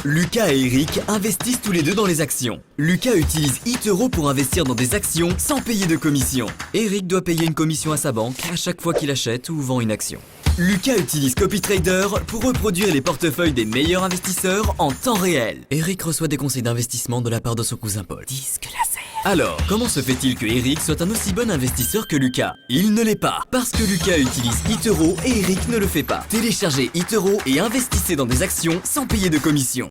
Lucas et Eric investissent tous les deux dans les actions. Lucas utilise eToro pour investir dans des actions sans payer de commission. Eric doit payer une commission à sa banque à chaque fois qu'il achète ou vend une action. Lucas utilise CopyTrader pour reproduire les portefeuilles des meilleurs investisseurs en temps réel. Eric reçoit des conseils d'investissement de la part de son cousin Paul. Disque laser. Alors, comment se fait-il que Eric soit un aussi bon investisseur que Lucas? Il ne l'est pas, parce que Lucas utilise eToro et Eric ne le fait pas. Téléchargez eToro et investissez dans des actions sans payer de commission.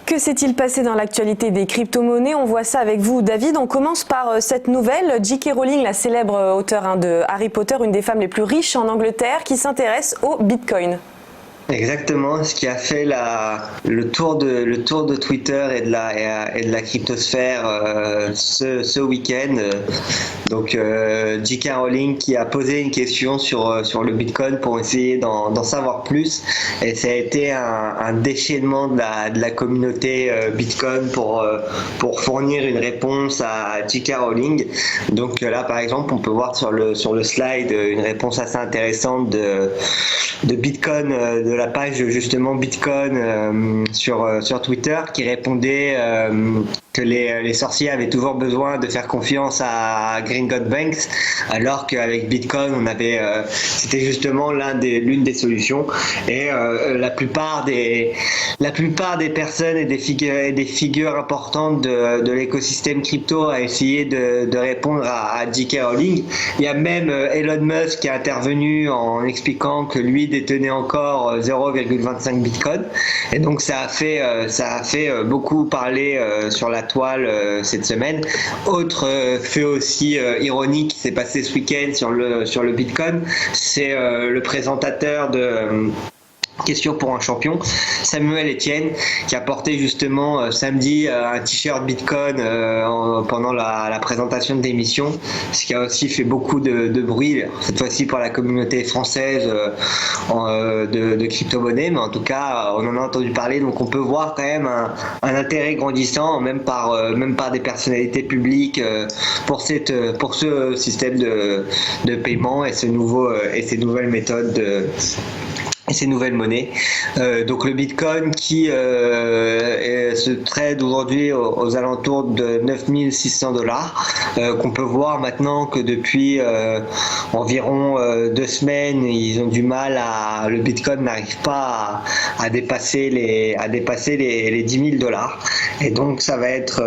Que s'est-il passé dans l'actualité des crypto-monnaies? On voit ça avec vous, David. On commence par cette nouvelle. J.K. Rowling, la célèbre auteure de Harry Potter, une des femmes les plus riches en Angleterre, qui s'intéresse au Bitcoin. Exactement, ce qui a fait le tour de Twitter et de la cryptosphère ce week-end. Donc J.K. Rowling qui a posé une question sur le Bitcoin pour essayer d'en savoir plus, et ça a été un déchaînement de la communauté Bitcoin pour fournir une réponse à J.K. Rowling. Donc là par exemple on peut voir sur le slide une réponse assez intéressante de Bitcoin, de la page justement Bitcoin sur Twitter, qui répondait que les sorciers avaient toujours besoin de faire confiance à Gringotts Banks, alors qu'avec Bitcoin c'était justement l'une des solutions. Et la plupart des personnes et des figures importantes de l'écosystème crypto a essayé de répondre à J.K. Rowling. Il y a même Elon Musk qui est intervenu en expliquant que lui détenait encore 0,25 Bitcoin, et donc ça a fait beaucoup parler sur la toile cette semaine. Autre fait aussi ironique qui s'est passé ce week-end sur le Bitcoin, c'est le présentateur de Question pour un champion, Samuel Etienne, qui a porté justement samedi un t-shirt Bitcoin pendant la présentation de l'émission, ce qui a aussi fait beaucoup de bruit, cette fois-ci pour la communauté française de crypto-monnaie, mais en tout cas on en a entendu parler. Donc on peut voir quand même un intérêt grandissant, même par des personnalités publiques pour ce système de paiement et ces nouvelles méthodes et ces nouvelles monnaies. Donc le Bitcoin qui se trade aujourd'hui aux alentours de 9600 $, qu'on peut voir maintenant que depuis environ 2 semaines, ils ont du mal le Bitcoin n'arrive pas à dépasser les 10 000 $. Et donc ça va être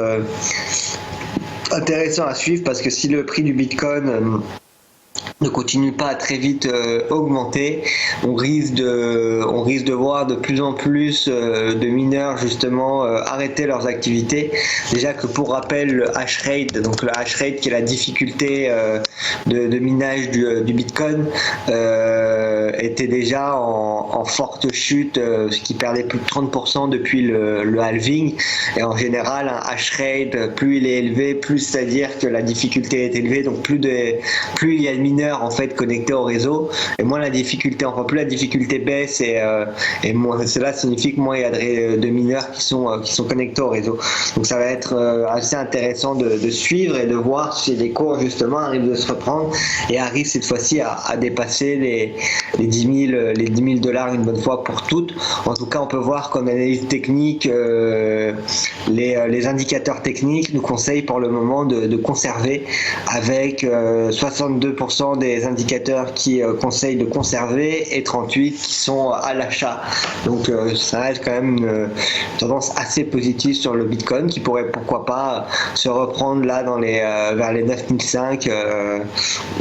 intéressant à suivre, parce que si le prix du Bitcoin ne continue pas à très vite augmenter, on risque de voir de plus en plus de mineurs justement arrêter leurs activités. Déjà que, pour rappel, le hash rate, donc le hash rate qui est la difficulté de minage du Bitcoin, était déjà en forte chute, ce qui perdait plus de 30% depuis le halving. Et en général, un hash rate, plus il est élevé, plus c'est-à-dire que la difficulté est élevée, donc plus il y a de mineurs en fait connectés au réseau, et moins la difficulté, enfin plus la difficulté baisse, et moins, cela signifie que moins il y a de mineurs qui sont connectés au réseau. Donc ça va être assez intéressant de suivre et de voir si les cours justement arrivent de se reprendre et arrivent cette fois-ci à dépasser les 10 000 $ une bonne fois pour toutes. En tout cas, on peut voir qu'en analyse technique, les indicateurs techniques nous conseillent pour le moment de conserver, avec 62% des indicateurs qui conseillent de conserver et 38 qui sont à l'achat. Donc ça reste quand même une tendance assez positive sur le Bitcoin, qui pourrait pourquoi pas se reprendre là vers les 9005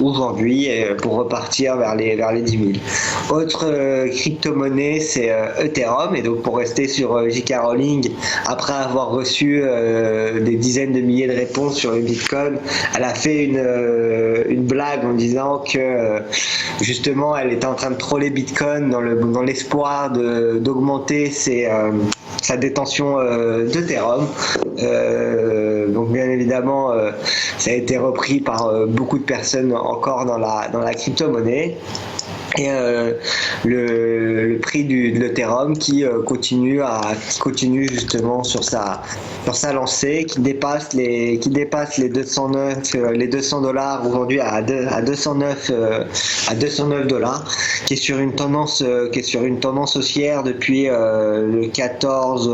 aujourd'hui, pour repartir vers les 10 000. Autre crypto-monnaie, c'est Ethereum. Et donc pour rester sur J.K. Rowling, après avoir reçu des dizaines de milliers de réponses sur le Bitcoin, elle a fait une blague en disant que justement elle était en train de troller Bitcoin dans l'espoir d'augmenter sa détention d'Ethereum. Donc bien évidemment ça a été repris par beaucoup de personnes encore dans la crypto-monnaie. et le prix de l'Ethereum qui continue justement sur sa lancée, qui dépasse les 200 dollars aujourd'hui à 209 dollars, qui est sur une tendance haussière depuis le 14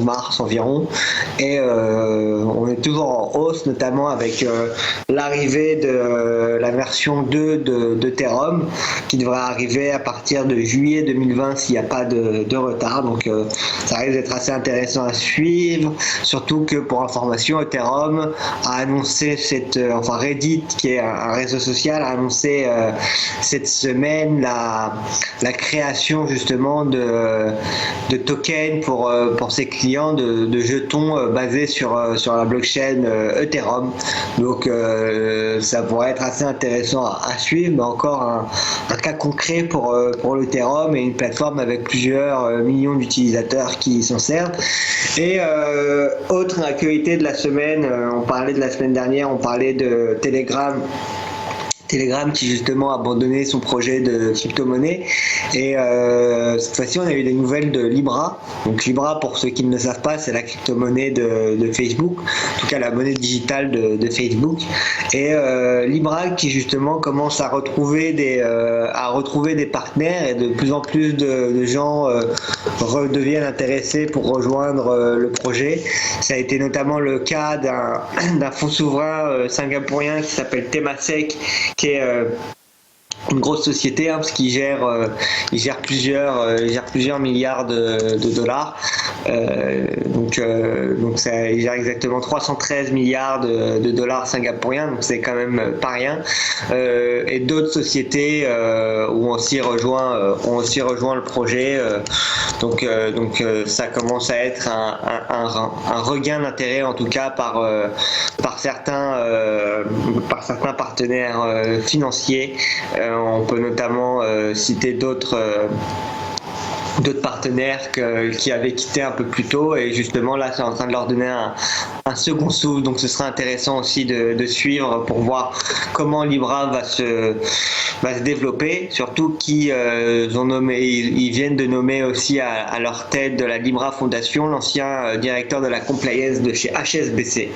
mars environ, et on est toujours en hausse, notamment avec l'arrivée de la version 2 d'Ethereum qui devrait arriver à partir de juillet 2020 s'il n'y a pas de retard. Donc ça risque d'être assez intéressant à suivre, surtout que pour information, Ethereum a annoncé Reddit, qui est un réseau social, a annoncé cette semaine la création justement de tokens pour ses clients, de jetons basés sur la blockchain Ethereum. Donc ça pourrait être assez intéressant à suivre, mais encore un cas concret pour l'Ethereum et une plateforme avec plusieurs millions d'utilisateurs qui s'en servent. Et autre actualité de la semaine, on parlait de la semaine dernière, on parlait de Telegram qui justement a abandonné son projet de crypto-monnaie, et cette fois-ci on a eu des nouvelles de Libra. Donc Libra, pour ceux qui ne le savent pas, c'est la crypto-monnaie de Facebook, en tout cas la monnaie digitale de Facebook, et Libra qui justement commence à retrouver des partenaires, et de plus en plus de gens redeviennent intéressés pour rejoindre le projet. Ça a été notamment le cas d'un fonds souverain singapourien qui s'appelle Temasek, qui est une grosse société, parce qu'il gère plusieurs milliards de dollars. Donc il gère exactement 313 milliards de dollars singapouriens, donc c'est quand même pas rien. Et d'autres sociétés ont aussi rejoint le projet. Donc ça commence à être un regain d'intérêt, en tout cas par certains partenaires financiers. On peut notamment citer d'autres partenaires qui avaient quitté un peu plus tôt, et justement là c'est en train de leur donner un second souffle. Donc ce sera intéressant aussi de suivre pour voir comment Libra va se développer, surtout qu'ils viennent de nommer aussi à leur tête de la Libra Foundation l'ancien directeur de la compliance de chez HSBC,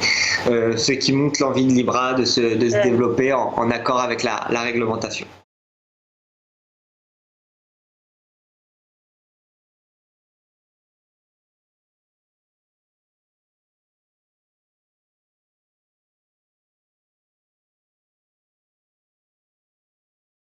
ce qui montre l'envie de Libra de se développer en accord avec la réglementation.